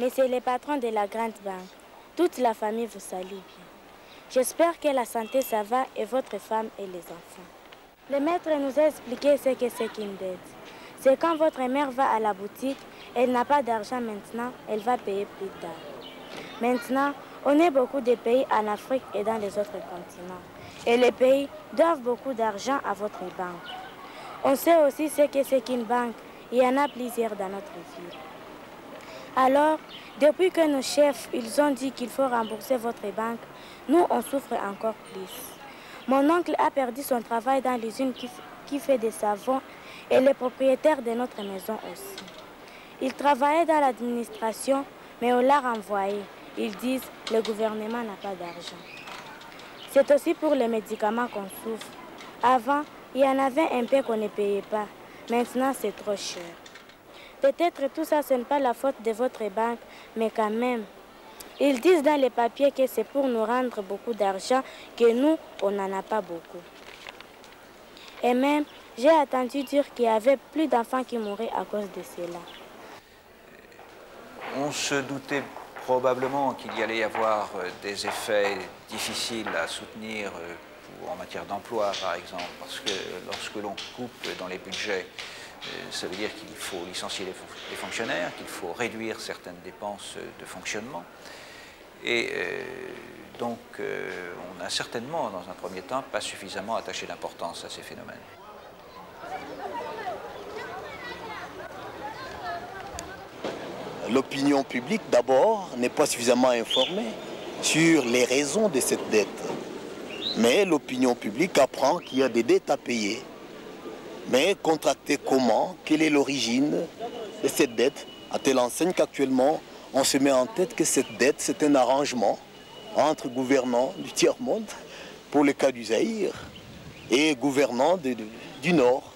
Monsieur le patron de la grande banque, toute la famille vous salue bien. J'espère que la santé ça va et votre femme et les enfants. Le maître nous a expliqué ce que c'est qu'une dette. C'est quand votre mère va à la boutique, elle n'a pas d'argent maintenant, elle va payer plus tard. Maintenant, on est beaucoup de pays en Afrique et dans les autres continents. Et les pays doivent beaucoup d'argent à votre banque. On sait aussi ce que c'est qu'une banque. Il y en a plusieurs dans notre ville. Alors, depuis que nos chefs ils ont dit qu'il faut rembourser votre banque, nous, on souffre encore plus. Mon oncle a perdu son travail dans l'usine qui fait des savons et le propriétaire de notre maison aussi. Il travaillait dans l'administration, mais on l'a renvoyé. Ils disent que le gouvernement n'a pas d'argent. C'est aussi pour les médicaments qu'on souffre. Avant, il y en avait un peu qu'on ne payait pas. Maintenant, c'est trop cher. Peut-être tout ça, ce n'est pas la faute de votre banque, mais quand même. Ils disent dans les papiers que c'est pour nous rendre beaucoup d'argent, que nous, on n'en a pas beaucoup. Et même, j'ai entendu dire qu'il y avait plus d'enfants qui mouraient à cause de cela. On se doutait probablement qu'il y allait y avoir des effets difficiles à soutenir en matière d'emploi, par exemple, parce que lorsque l'on coupe dans les budgets, ça veut dire qu'il faut licencier les fonctionnaires, qu'il faut réduire certaines dépenses de fonctionnement. Et donc, on n'a certainement, dans un premier temps, pas suffisamment attaché d'importance à ces phénomènes. L'opinion publique, d'abord, n'est pas suffisamment informée sur les raisons de cette dette. Mais l'opinion publique apprend qu'il y a des dettes à payer. Mais contracter comment? Quelle est l'origine de cette dette? À telle enseigne qu'actuellement, on se met en tête que cette dette, c'est un arrangement entre gouvernants du tiers-monde, pour le cas du Zaïre, et gouvernants du Nord.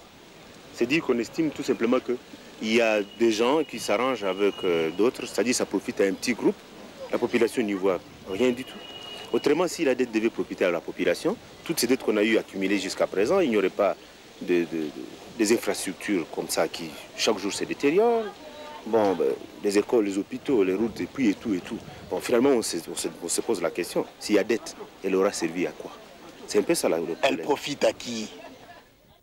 C'est dire qu'on estime tout simplement qu'il y a des gens qui s'arrangent avec d'autres, c'est-à-dire ça profite à un petit groupe, la population n'y voit rien du tout. Autrement, si la dette devait profiter à la population, toutes ces dettes qu'on a eues accumulées jusqu'à présent, il n'y aurait pas des infrastructures comme ça qui chaque jour se détériorent. Bon, les écoles, les hôpitaux, les routes, et puis et tout et tout. Bon, finalement, on se pose la question, s'il y a dette, elle aura servi à quoi? C'est un peu ça le problème. Elle profite à qui?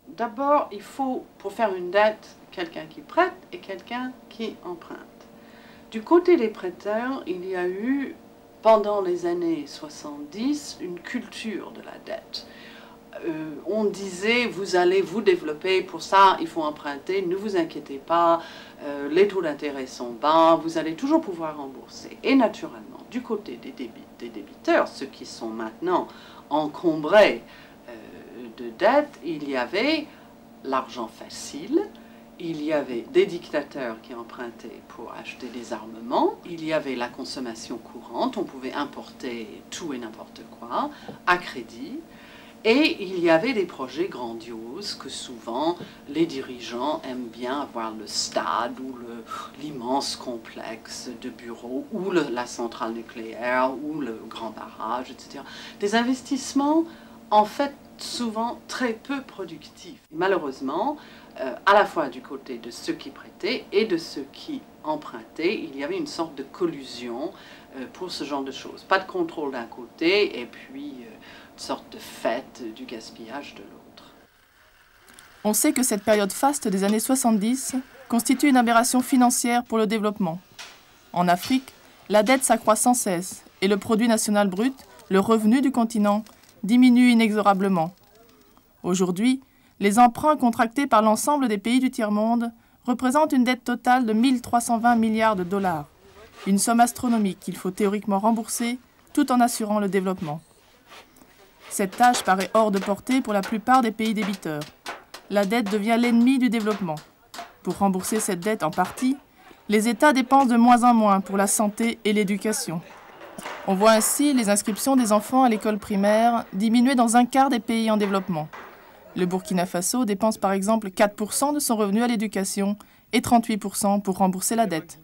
D'abord, il faut, pour faire une dette, quelqu'un qui prête et quelqu'un qui emprunte. Du côté des prêteurs, il y a eu, pendant les années 70, une culture de la dette. On disait, vous allez vous développer, pour ça il faut emprunter, ne vous inquiétez pas, les taux d'intérêt sont bas, vous allez toujours pouvoir rembourser. Et naturellement, du côté des débiteurs, ceux qui sont maintenant encombrés de dettes, il y avait l'argent facile, il y avait des dictateurs qui empruntaient pour acheter des armements, il y avait la consommation courante, on pouvait importer tout et n'importe quoi à crédit. Et il y avait des projets grandioses que souvent les dirigeants aiment bien avoir le stade ou l'immense complexe de bureaux ou la centrale nucléaire ou le grand barrage, etc. Des investissements en fait souvent très peu productifs. Malheureusement, à la fois du côté de ceux qui prêtaient et de ceux qui empruntaient, il y avait une sorte de collusion pour ce genre de choses. Pas de contrôle d'un côté et puis sorte de fête du gaspillage de l'autre. On sait que cette période faste des années 70 constitue une aberration financière pour le développement. En Afrique, la dette s'accroît sans cesse et le produit national brut, le revenu du continent, diminue inexorablement. Aujourd'hui, les emprunts contractés par l'ensemble des pays du tiers-monde représentent une dette totale de 1 320 milliards de dollars, une somme astronomique qu'il faut théoriquement rembourser tout en assurant le développement. Cette tâche paraît hors de portée pour la plupart des pays débiteurs. La dette devient l'ennemi du développement. Pour rembourser cette dette en partie, les États dépensent de moins en moins pour la santé et l'éducation. On voit ainsi les inscriptions des enfants à l'école primaire diminuer dans un quart des pays en développement. Le Burkina Faso dépense par exemple 4% de son revenu à l'éducation et 38% pour rembourser la dette.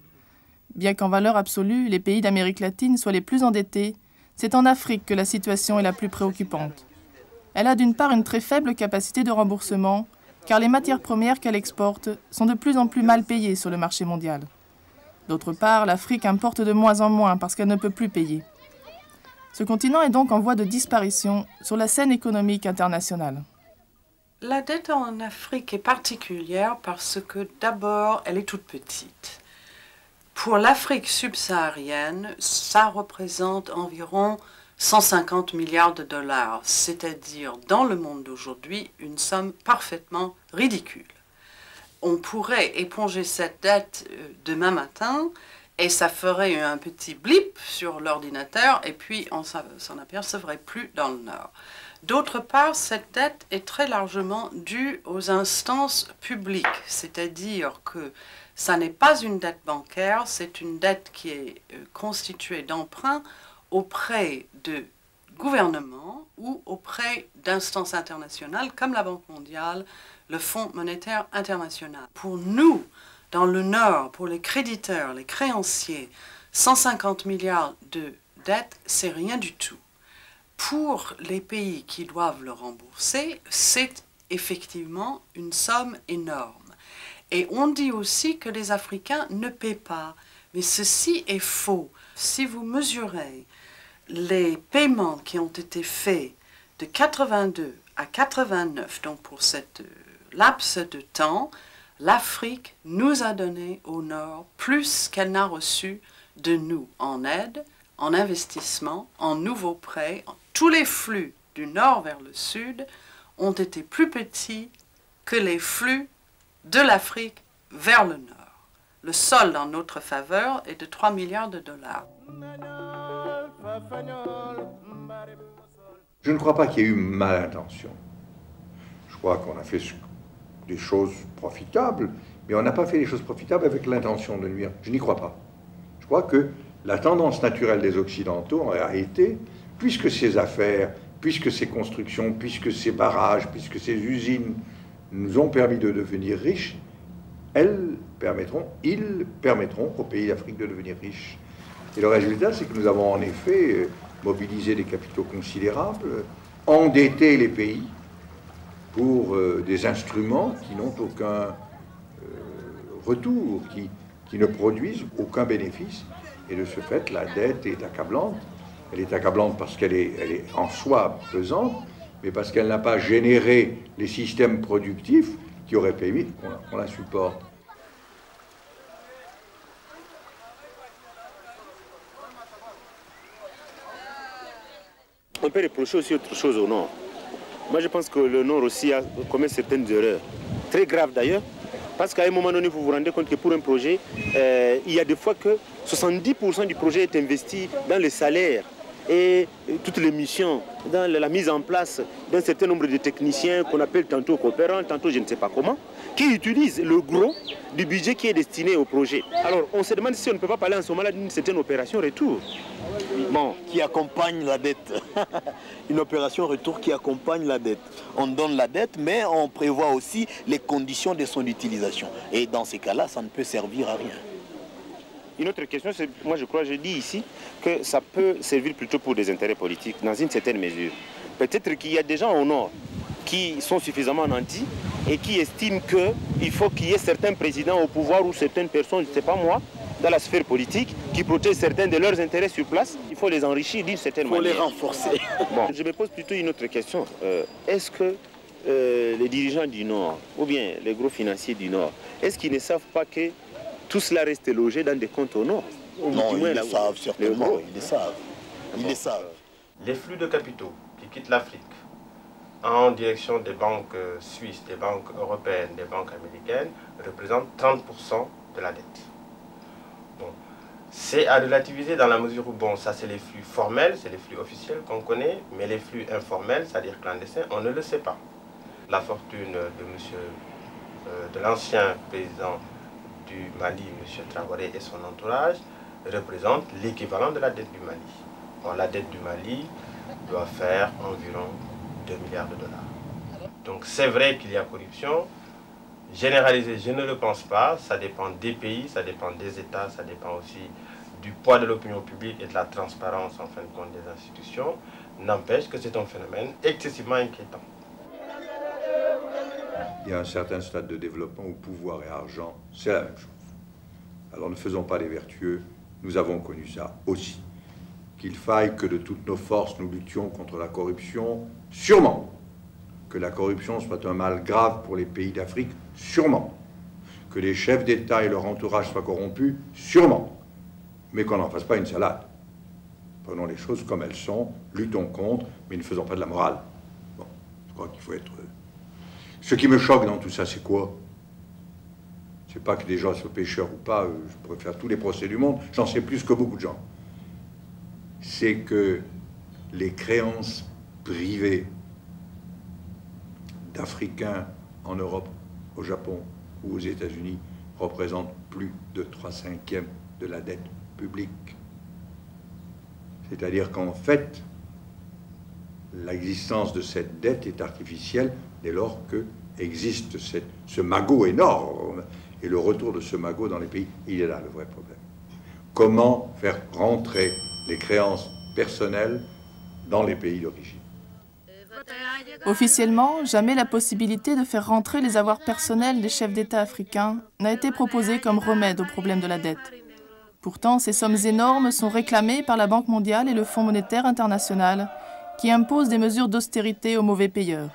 Bien qu'en valeur absolue, les pays d'Amérique latine soient les plus endettés, c'est en Afrique que la situation est la plus préoccupante. Elle a d'une part une très faible capacité de remboursement car les matières premières qu'elle exporte sont de plus en plus mal payées sur le marché mondial. D'autre part, l'Afrique importe de moins en moins parce qu'elle ne peut plus payer. Ce continent est donc en voie de disparition sur la scène économique internationale. La dette en Afrique est particulière parce que d'abord, elle est toute petite. Pour l'Afrique subsaharienne, ça représente environ 150 milliards de dollars, c'est-à-dire dans le monde d'aujourd'hui une somme parfaitement ridicule. On pourrait éponger cette dette demain matin et ça ferait un petit blip sur l'ordinateur et puis on s'en apercevrait plus dans le Nord. D'autre part, cette dette est très largement due aux instances publiques, c'est-à-dire que ça n'est pas une dette bancaire, c'est une dette qui est constituée d'emprunts auprès de gouvernements ou auprès d'instances internationales comme la Banque mondiale, le Fonds monétaire international. Pour nous, dans le Nord, pour les créditeurs, les créanciers, 150 milliards de dettes, c'est rien du tout. Pour les pays qui doivent le rembourser, c'est effectivement une somme énorme. Et on dit aussi que les Africains ne paient pas. Mais ceci est faux. Si vous mesurez les paiements qui ont été faits de 82 à 89, donc pour cette laps de temps, l'Afrique nous a donné au Nord plus qu'elle n'a reçu de nous en aide, en investissement, en nouveaux prêts. Tous les flux du Nord vers le Sud ont été plus petits que les flux de l'Afrique vers le Nord. Le solde en notre faveur est de 3 milliards de dollars. Je ne crois pas qu'il y ait eu mal intention. Je crois qu'on a fait des choses profitables, mais on n'a pas fait les choses profitables avec l'intention de nuire. Je n'y crois pas. Je crois que la tendance naturelle des Occidentaux a été, puisque ces affaires, puisque ces constructions, puisque ces barrages, puisque ces usines nous ont permis de devenir riches, ils permettront aux pays d'Afrique de devenir riches. Et le résultat, c'est que nous avons en effet mobilisé des capitaux considérables, endetté les pays pour des instruments qui n'ont aucun retour, qui ne produisent aucun bénéfice. Et de ce fait, la dette est accablante. Elle est accablante parce qu'elle est en soi pesante, mais parce qu'elle n'a pas généré les systèmes productifs qui auraient permis qu'on la supporte. On peut reprocher aussi autre chose au Nord. Moi, je pense que le Nord aussi a commis certaines erreurs, très graves d'ailleurs, parce qu'à un moment donné, vous vous rendez compte que pour un projet, il y a des fois que 70% du projet est investi dans les salaires et toutes les missions, dans la mise en place d'un certain nombre de techniciens qu'on appelle tantôt coopérants, tantôt je ne sais pas comment, qui utilisent le gros du budget qui est destiné au projet. Alors on se demande si on ne peut pas parler en ce moment-là d'une certaine opération retour. Bon, qui accompagne la dette. Une opération retour qui accompagne la dette. On donne la dette, mais on prévoit aussi les conditions de son utilisation. Et dans ces cas-là, ça ne peut servir à rien. Une autre question, c'est, moi je crois, je dis ici, que ça peut servir plutôt pour des intérêts politiques, dans une certaine mesure. Peut-être qu'il y a des gens au Nord qui sont suffisamment nantis et qui estiment qu'il faut qu'il y ait certains présidents au pouvoir ou certaines personnes, je ne sais pas moi, dans la sphère politique, qui protègent certains de leurs intérêts sur place. Il faut les enrichir d'une certaine manière. Il faut les renforcer. Bon, je me pose plutôt une autre question. Est-ce que les dirigeants du Nord, ou bien les gros financiers du Nord, est-ce qu'ils ne savent pas que tout cela reste logé dans des comptes au Nord? Non, ils le savent certainement, ils le savent. Ils le savent. Les flux de capitaux qui quittent l'Afrique en direction des banques suisses, des banques européennes, des banques américaines représentent 30% de la dette. Bon. C'est à relativiser dans la mesure où, bon, ça c'est les flux formels, c'est les flux officiels qu'on connaît, mais les flux informels, c'est-à-dire clandestins, on ne le sait pas. La fortune de l'ancien président du Mali, M. Traoré et son entourage, représente l'équivalent de la dette du Mali. Bon, la dette du Mali doit faire environ 2 milliards de dollars. Donc c'est vrai qu'il y a corruption. Généralisée, je ne le pense pas. Ça dépend des pays, ça dépend des États, ça dépend aussi du poids de l'opinion publique et de la transparence en fin de compte des institutions. N'empêche que c'est un phénomène excessivement inquiétant. il y a un certain stade de développement où pouvoir et argent, c'est la même chose. Alors ne faisons pas les vertueux, nous avons connu ça aussi. Qu'il faille que de toutes nos forces nous luttions contre la corruption, sûrement. Que la corruption soit un mal grave pour les pays d'Afrique, sûrement. Que les chefs d'État et leur entourage soient corrompus, sûrement. Mais qu'on n'en fasse pas une salade. Prenons les choses comme elles sont, luttons contre, mais ne faisons pas de la morale. Bon, je crois qu'il faut être... Ce qui me choque dans tout ça, c'est quoi? C'est pas que des gens soient pécheurs ou pas, je pourrais faire tous les procès du monde, j'en sais plus que beaucoup de gens. C'est que les créances privées d'Africains en Europe, au Japon ou aux États-Unis représentent plus de 3/5 de la dette publique. C'est-à-dire qu'en fait, l'existence de cette dette est artificielle dès lors que existe ce magot énorme. Et le retour de ce magot dans les pays, il est là le vrai problème. Comment faire rentrer les créances personnelles dans les pays d'origine? Officiellement, jamais la possibilité de faire rentrer les avoirs personnels des chefs d'État africains n'a été proposée comme remède au problème de la dette. Pourtant, ces sommes énormes sont réclamées par la Banque mondiale et le Fonds monétaire international, qui imposent des mesures d'austérité aux mauvais payeurs.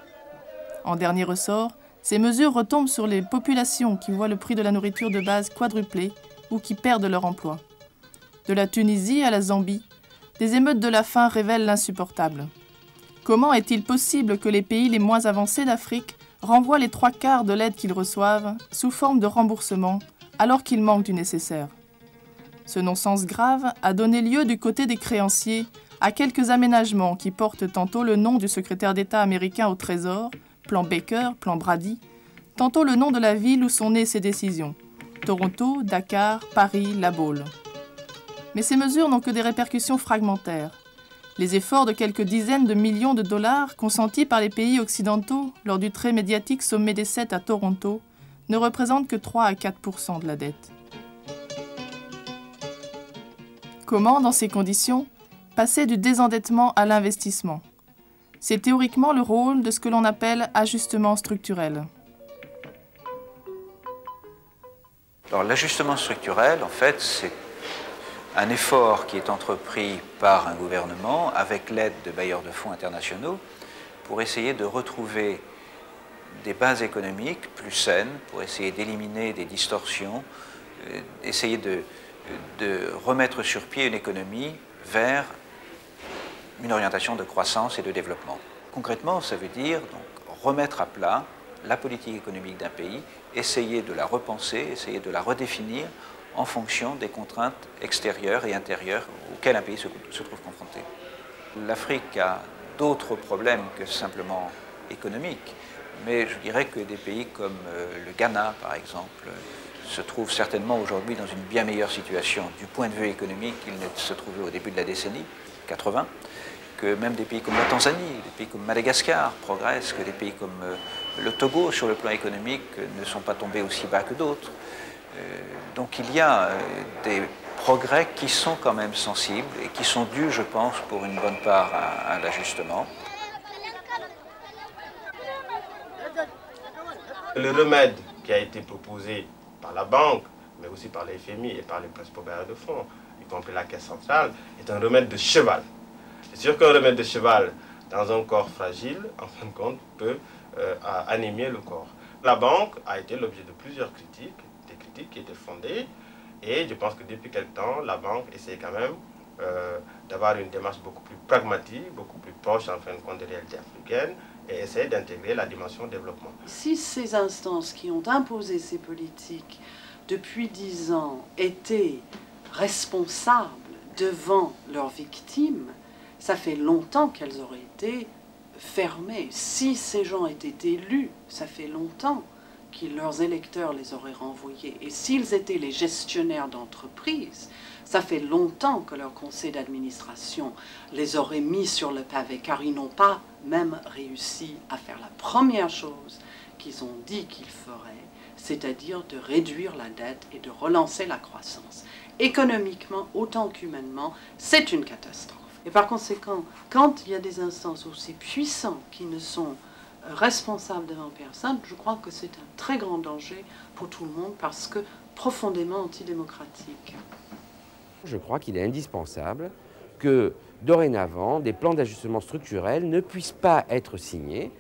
En dernier ressort, ces mesures retombent sur les populations qui voient le prix de la nourriture de base quadrupler ou qui perdent leur emploi. De la Tunisie à la Zambie, des émeutes de la faim révèlent l'insupportable. Comment est-il possible que les pays les moins avancés d'Afrique renvoient les 3/4 de l'aide qu'ils reçoivent sous forme de remboursement alors qu'il manque du nécessaire? Ce non-sens grave a donné lieu du côté des créanciers à quelques aménagements qui portent tantôt le nom du secrétaire d'État américain au Trésor, plan Baker, plan Brady, tantôt le nom de la ville où sont nées ces décisions, Toronto, Dakar, Paris, La Baule. Mais ces mesures n'ont que des répercussions fragmentaires. Les efforts de quelques dizaines de millions de dollars consentis par les pays occidentaux lors du très médiatique sommet des 7 à Toronto ne représentent que 3 à 4% de la dette. Comment, dans ces conditions, passer du désendettement à l'investissement? C'est théoriquement le rôle de ce que l'on appelle ajustement structurel. Alors l'ajustement structurel, en fait, c'est un effort qui est entrepris par un gouvernement avec l'aide de bailleurs de fonds internationaux pour essayer de retrouver des bases économiques plus saines, pour essayer d'éliminer des distorsions, essayer de remettre sur pied une économie vers une orientation de croissance et de développement. Concrètement, ça veut dire donc remettre à plat la politique économique d'un pays, essayer de la repenser, essayer de la redéfinir en fonction des contraintes extérieures et intérieures auxquelles un pays se trouve confronté. L'Afrique a d'autres problèmes que simplement économiques, mais je dirais que des pays comme le Ghana, par exemple, se trouvent certainement aujourd'hui dans une bien meilleure situation du point de vue économique qu'ils ne se trouvaient au début de la décennie 80, que même des pays comme la Tanzanie, des pays comme Madagascar progressent, que des pays comme le Togo, sur le plan économique, ne sont pas tombés aussi bas que d'autres. Donc il y a des progrès qui sont quand même sensibles et qui sont dus, je pense, pour une bonne part à l'ajustement. Le remède qui a été proposé par la banque, mais aussi par les FMI et par les principaux bailleurs de fonds, y compris la Caisse centrale, est un remède de cheval. C'est sûr qu'un remède de cheval dans un corps fragile, en fin de compte, peut anémier le corps. La banque a été l'objet de plusieurs critiques, des critiques qui étaient fondées, et je pense que depuis quelque temps, la banque essaie quand même d'avoir une démarche beaucoup plus pragmatique, beaucoup plus proche en fin de compte des réalités africaines, et essaie d'intégrer la dimension développement. Si ces instances qui ont imposé ces politiques depuis 10 ans étaient responsables devant leurs victimes, ça fait longtemps qu'elles auraient été fermées. Si ces gens étaient élus, ça fait longtemps que leurs électeurs les auraient renvoyés. Et s'ils étaient les gestionnaires d'entreprises, ça fait longtemps que leur conseil d'administration les aurait mis sur le pavé, car ils n'ont pas même réussi à faire la première chose qu'ils ont dit qu'ils feraient, c'est-à-dire de réduire la dette et de relancer la croissance. Économiquement, autant qu'humainement, c'est une catastrophe. Et par conséquent, quand il y a des instances aussi puissantes qui ne sont responsable devant personne, je crois que c'est un très grand danger pour tout le monde parce que profondément antidémocratique. Je crois qu'il est indispensable que dorénavant, des plans d'ajustement structurel ne puissent pas être signés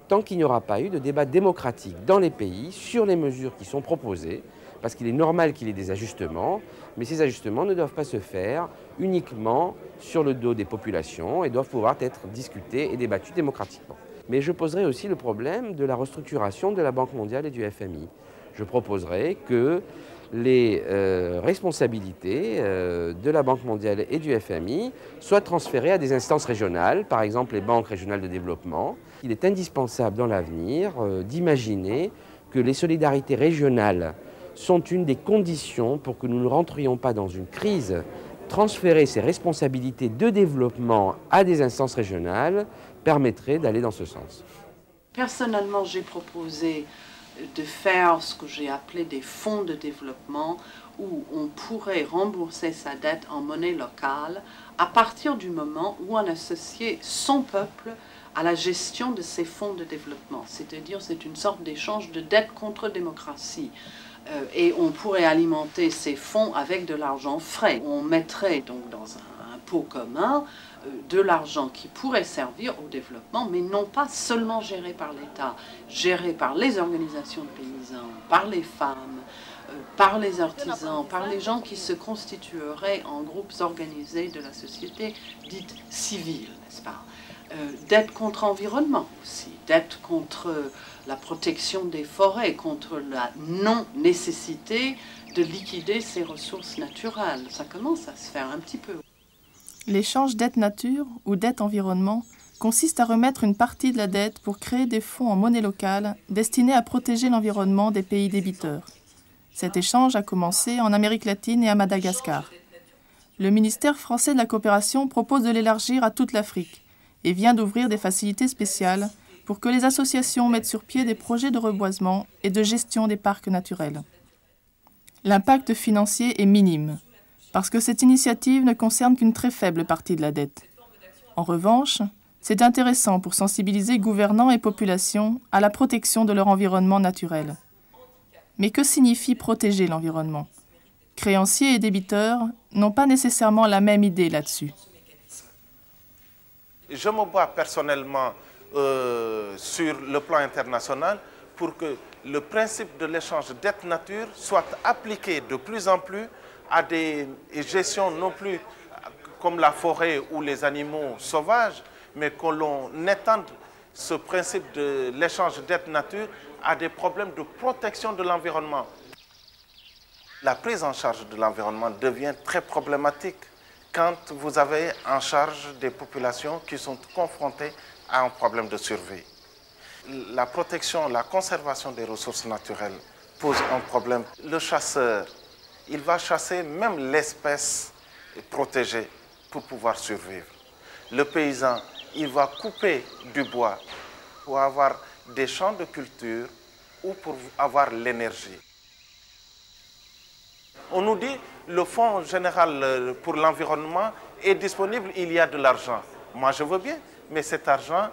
tant qu'il n'y aura pas eu de débat démocratique dans les pays sur les mesures qui sont proposées, parce qu'il est normal qu'il y ait des ajustements, mais ces ajustements ne doivent pas se faire uniquement sur le dos des populations et doivent pouvoir être discutés et débattus démocratiquement. Mais je poserai aussi le problème de la restructuration de la Banque mondiale et du FMI. Je proposerai que les responsabilités de la Banque mondiale et du FMI soient transférées à des instances régionales, par exemple les banques régionales de développement. Il est indispensable dans l'avenir d'imaginer que les solidarités régionales sont une des conditions pour que nous ne rentrions pas dans une crise. Transférer ces responsabilités de développement à des instances régionales permettrait d'aller dans ce sens. Personnellement, j'ai proposé de faire ce que j'ai appelé des fonds de développement où on pourrait rembourser sa dette en monnaie locale à partir du moment où on associait son peuple à la gestion de ces fonds de développement. C'est-à-dire c'est une sorte d'échange de dette contre démocratie. Et on pourrait alimenter ces fonds avec de l'argent frais. On mettrait donc dans un pot commun de l'argent qui pourrait servir au développement, mais non pas seulement géré par l'État, géré par les organisations de paysans, par les femmes, par les artisans, par les gens qui se constitueraient en groupes organisés de la société dite civile, n'est-ce pas? Dette contre l'environnement aussi, dette contre la protection des forêts, contre la non-nécessité de liquider ces ressources naturelles. Ça commence à se faire un petit peu. L'échange dette-nature ou dette-environnement consiste à remettre une partie de la dette pour créer des fonds en monnaie locale destinés à protéger l'environnement des pays débiteurs. Cet échange a commencé en Amérique latine et à Madagascar. Le ministère français de la coopération propose de l'élargir à toute l'Afrique et vient d'ouvrir des facilités spéciales pour que les associations mettent sur pied des projets de reboisement et de gestion des parcs naturels. L'impact financier est minime, parce que cette initiative ne concerne qu'une très faible partie de la dette. En revanche, c'est intéressant pour sensibiliser gouvernants et populations à la protection de leur environnement naturel. Mais que signifie protéger l'environnement? Créanciers et débiteurs n'ont pas nécessairement la même idée là-dessus. Je me bats personnellement sur le plan international pour que le principe de l'échange dette-nature soit appliqué de plus en plus à des gestions non plus comme la forêt ou les animaux sauvages, mais que l'on étende ce principe de l'échange dette-nature à des problèmes de protection de l'environnement. La prise en charge de l'environnement devient très problématique quand vous avez en charge des populations qui sont confrontées à un problème de survie. La protection, la conservation des ressources naturelles pose un problème. Le chasseur, il va chasser même l'espèce protégée pour pouvoir survivre. Le paysan, il va couper du bois pour avoir des champs de culture ou pour avoir l'énergie. On nous dit que le Fonds général pour l'environnement est disponible, il y a de l'argent. Moi, je veux bien, mais cet argent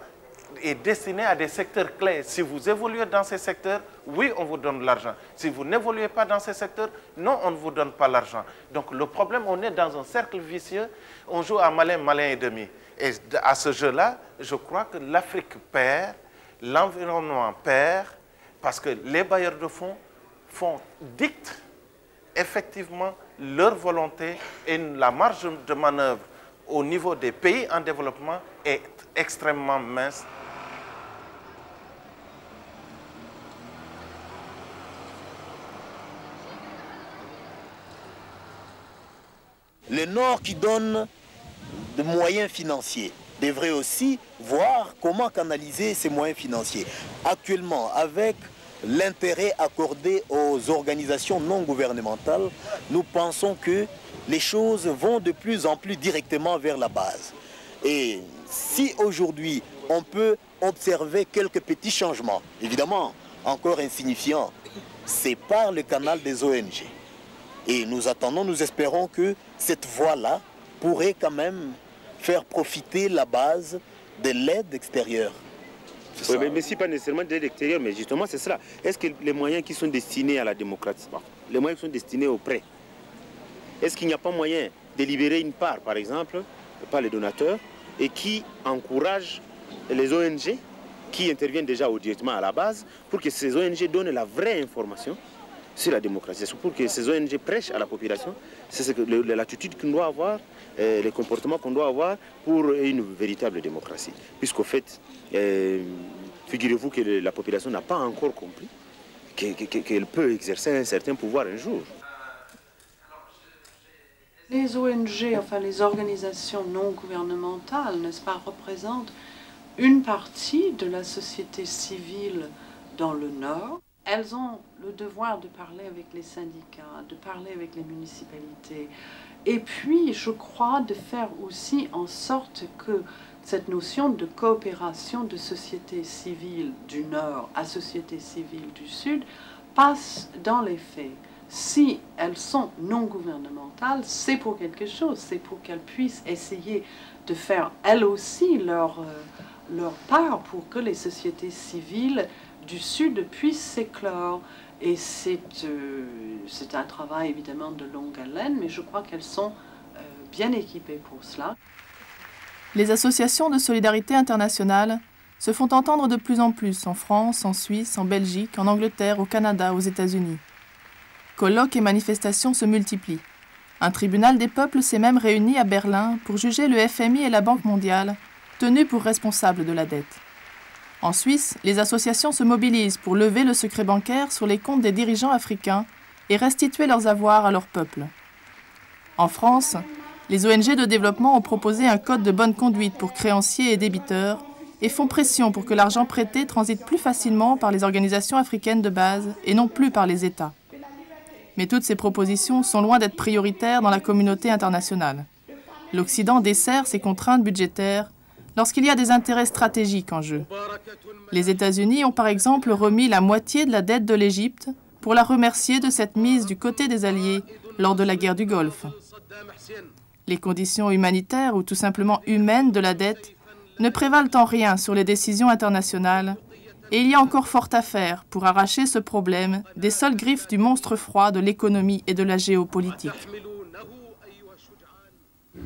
est destiné à des secteurs clés. Si vous évoluez dans ces secteurs, oui, on vous donne l'argent. Si vous n'évoluez pas dans ces secteurs, non, on ne vous donne pas l'argent. Donc le problème, on est dans un cercle vicieux, on joue à malin, malin et demi. Et à ce jeu-là, je crois que l'Afrique perd, l'environnement perd, parce que les bailleurs de fonds dictent effectivement leur volonté et la marge de manœuvre au niveau des pays en développement est extrêmement mince. Le Nord qui donne des moyens financiers devrait aussi voir comment canaliser ces moyens financiers. Actuellement, avec l'intérêt accordé aux organisations non gouvernementales, nous pensons que les choses vont de plus en plus directement vers la base. Et si aujourd'hui on peut observer quelques petits changements, évidemment encore insignifiants, c'est par le canal des ONG. Et nous attendons, nous espérons que cette voie-là pourrait quand même faire profiter la base de l'aide extérieure Oui, mais si pas nécessairement de l'extérieur, mais justement c'est cela. Est-ce que les moyens qui sont destinés à la démocratie, les moyens qui sont destinés au prêt, est-ce qu'il n'y a pas moyen de libérer une part, par exemple, par les donateurs, et qui encourage les ONG qui interviennent déjà directement à la base, pour que ces ONG donnent la vraie information sur la démocratie, pour que ces ONG prêchent à la population, c'est l'attitude qu'on doit avoir, les comportements qu'on doit avoir pour une véritable démocratie. Puisqu'au fait, figurez-vous que la population n'a pas encore compris qu'elle peut exercer un certain pouvoir un jour. Les ONG, enfin les organisations non gouvernementales, n'est-ce pas, représentent une partie de la société civile dans le Nord. Elles ont le devoir de parler avec les syndicats, de parler avec les municipalités, et puis, je crois, de faire aussi en sorte que cette notion de coopération de société civile du Nord à société civile du Sud passe dans les faits. Si elles sont non gouvernementales, c'est pour quelque chose, c'est pour qu'elles puissent essayer de faire elles aussi leur part pour que les sociétés civiles du Sud puissent s'éclore. Et c'est un travail évidemment de longue haleine, mais je crois qu'elles sont bien équipées pour cela. Les associations de solidarité internationale se font entendre de plus en plus en France, en Suisse, en Belgique, en Angleterre, au Canada, aux États-Unis. Colloques et manifestations se multiplient. Un tribunal des peuples s'est même réuni à Berlin pour juger le FMI et la Banque mondiale, tenus pour responsables de la dette. En Suisse, les associations se mobilisent pour lever le secret bancaire sur les comptes des dirigeants africains et restituer leurs avoirs à leur peuple. En France, les ONG de développement ont proposé un code de bonne conduite pour créanciers et débiteurs et font pression pour que l'argent prêté transite plus facilement par les organisations africaines de base et non plus par les États. Mais toutes ces propositions sont loin d'être prioritaires dans la communauté internationale. L'Occident dessert ses contraintes budgétaires lorsqu'il y a des intérêts stratégiques en jeu. Les États-Unis ont par exemple remis la moitié de la dette de l'Égypte pour la remercier de cette mise du côté des Alliés lors de la guerre du Golfe. Les conditions humanitaires ou tout simplement humaines de la dette ne prévalent en rien sur les décisions internationales et il y a encore fort à faire pour arracher ce problème des seules griffes du monstre froid de l'économie et de la géopolitique.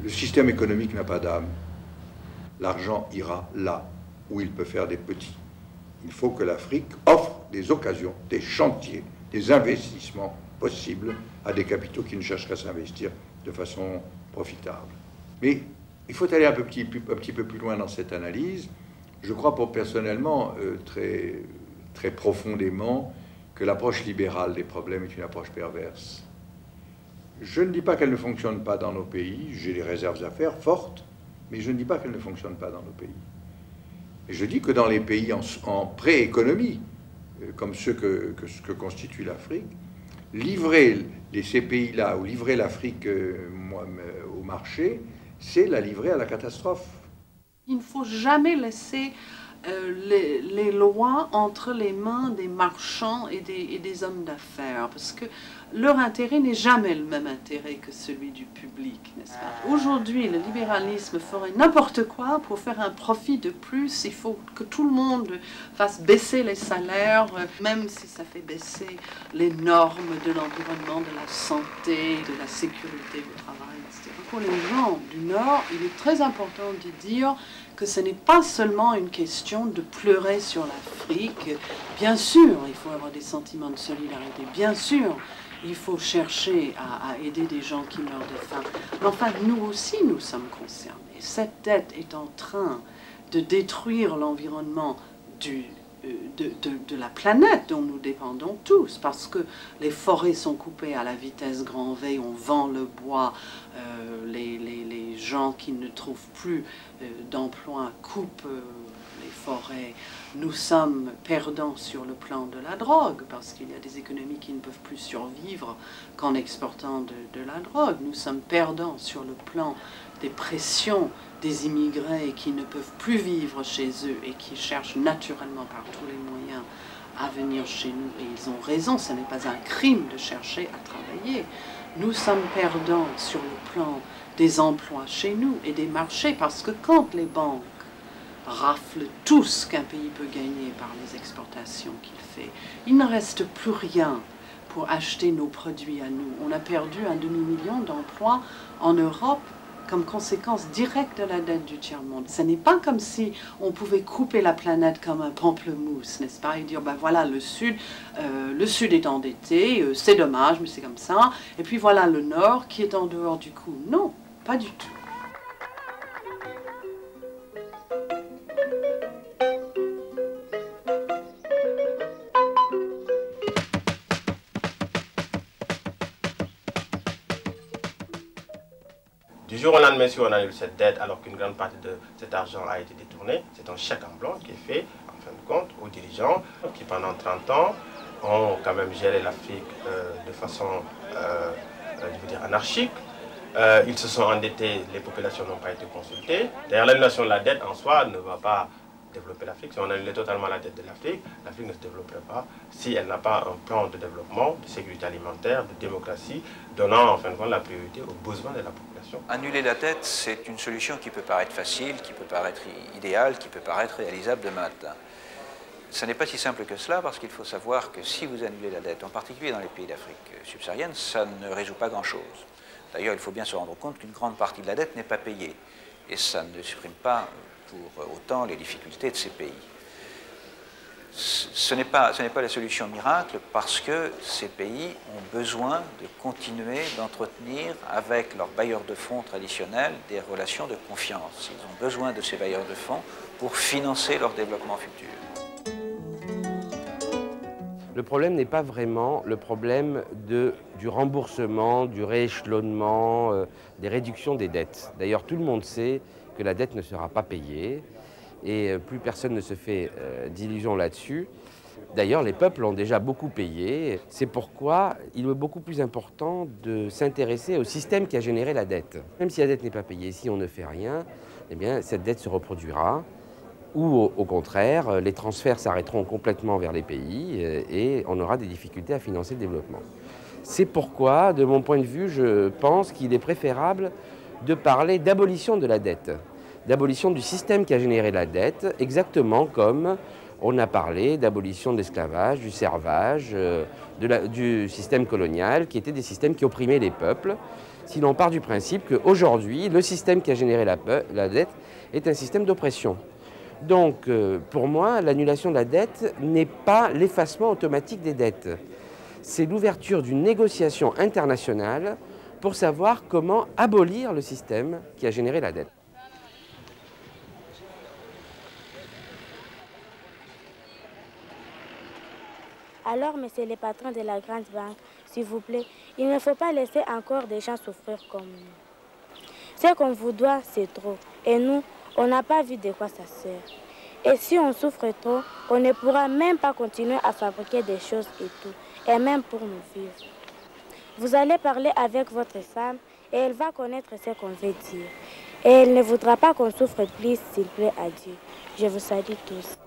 Le système économique n'a pas d'âme. L'argent ira là où il peut faire des petits. Il faut que l'Afrique offre des occasions, des chantiers, des investissements possibles à des capitaux qui ne cherchent qu'à s'investir de façon profitable. Mais il faut aller un petit peu plus loin dans cette analyse. Je crois personnellement très profondément que l'approche libérale des problèmes est une approche perverse. Je ne dis pas qu'elle ne fonctionne pas dans nos pays, j'ai des réserves à faire fortes, mais je ne dis pas qu'elle ne fonctionne pas dans nos pays. Et je dis que dans les pays en pré-économie, comme ceux que constitue l'Afrique, livrer ces pays-là ou livrer l'Afrique au marché, c'est la livrer à la catastrophe. Il ne faut jamais laisser les lois entre les mains des marchands et des hommes d'affaires, parce que leur intérêt n'est jamais le même intérêt que celui du public, n'est-ce pas? Aujourd'hui, le libéralisme ferait n'importe quoi pour faire un profit de plus. Il faut que tout le monde fasse baisser les salaires, même si ça fait baisser les normes de l'environnement, de la santé, de la sécurité au travail, etc. Pour les gens du Nord, il est très important de dire que ce n'est pas seulement une question de pleurer sur l'Afrique. Bien sûr, il faut avoir des sentiments de solidarité, bien sûr, il faut chercher à aider des gens qui meurent de faim. Mais enfin, nous aussi, nous sommes concernés. Cette dette est en train de détruire l'environnement de la planète dont nous dépendons tous, parce que les forêts sont coupées à la vitesse grand V, on vend le bois, les gens qui ne trouvent plus d'emploi coupent les forêts. Nous sommes perdants sur le plan de la drogue, parce qu'il y a des économies qui ne peuvent plus survivre qu'en exportant de la drogue. Nous sommes perdants sur le plan des pressions des immigrés qui ne peuvent plus vivre chez eux et qui cherchent naturellement par tous les moyens à venir chez nous. Et ils ont raison, ce n'est pas un crime de chercher à travailler. Nous sommes perdants sur le plan des emplois chez nous et des marchés, parce que quand les banques rafle tout ce qu'un pays peut gagner par les exportations qu'il fait. Il ne reste plus rien pour acheter nos produits à nous. On a perdu un demi-million d'emplois en Europe comme conséquence directe de la dette du tiers-monde. Ce n'est pas comme si on pouvait couper la planète comme un pamplemousse, n'est-ce pas, et dire, ben voilà, le Sud est endetté, c'est dommage, mais c'est comme ça, et puis voilà le Nord qui est en dehors du coup. Non, pas du tout. Du jour au lendemain, si on a eu cette dette, alors qu'une grande partie de cet argent a été détourné, c'est un chèque en blanc qui est fait, en fin de compte, aux dirigeants qui, pendant 30 ans, ont quand même géré l'Afrique de façon, je veux dire, anarchique. Ils se sont endettés, les populations n'ont pas été consultées. D'ailleurs, l'annulation de la dette en soi ne va pas développer l'Afrique. Si on annulait totalement la dette de l'Afrique ne se développerait pas si elle n'a pas un plan de développement, de sécurité alimentaire, de démocratie, donnant en fin de compte la priorité aux besoins de la population. Annuler la dette, c'est une solution qui peut paraître facile, qui peut paraître idéale, qui peut paraître réalisable demain matin. Ce n'est pas si simple que cela, parce qu'il faut savoir que si vous annulez la dette, en particulier dans les pays d'Afrique subsaharienne, ça ne résout pas grand-chose. D'ailleurs, il faut bien se rendre compte qu'une grande partie de la dette n'est pas payée, et ça ne supprime pas pour autant les difficultés de ces pays. Ce n'est pas la solution miracle, parce que ces pays ont besoin de continuer d'entretenir avec leurs bailleurs de fonds traditionnels des relations de confiance. Ils ont besoin de ces bailleurs de fonds pour financer leur développement futur. Le problème n'est pas vraiment le problème du remboursement, du rééchelonnement, des réductions des dettes. D'ailleurs, tout le monde sait que la dette ne sera pas payée et plus personne ne se fait d'illusions là-dessus. D'ailleurs, les peuples ont déjà beaucoup payé. C'est pourquoi il est beaucoup plus important de s'intéresser au système qui a généré la dette. Même si la dette n'est pas payée, si on ne fait rien, eh bien, cette dette se reproduira. Ou au contraire, les transferts s'arrêteront complètement vers les pays et on aura des difficultés à financer le développement. C'est pourquoi, de mon point de vue, je pense qu'il est préférable de parler d'abolition de la dette, d'abolition du système qui a généré la dette, exactement comme on a parlé d'abolition de l'esclavage, du servage, du système colonial, qui étaient des systèmes qui opprimaient les peuples. Si l'on part du principe qu'aujourd'hui, le système qui a généré la dette est un système d'oppression. Donc, pour moi, l'annulation de la dette n'est pas l'effacement automatique des dettes. C'est l'ouverture d'une négociation internationale pour savoir comment abolir le système qui a généré la dette. Alors, messieurs les patrons de la grande banque, s'il vous plaît, il ne faut pas laisser encore des gens souffrir comme nous. Ce qu'on vous doit, c'est trop. Et nous, on n'a pas vu de quoi ça sert. Et si on souffre trop, on ne pourra même pas continuer à fabriquer des choses et tout, et même pour nous vivre. Vous allez parler avec votre femme et elle va connaître ce qu'on veut dire. Et elle ne voudra pas qu'on souffre plus, s'il plaît à Dieu. Je vous salue tous.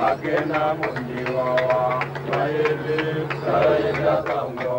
Agena mundiwa wa, mayele, sarayda kango.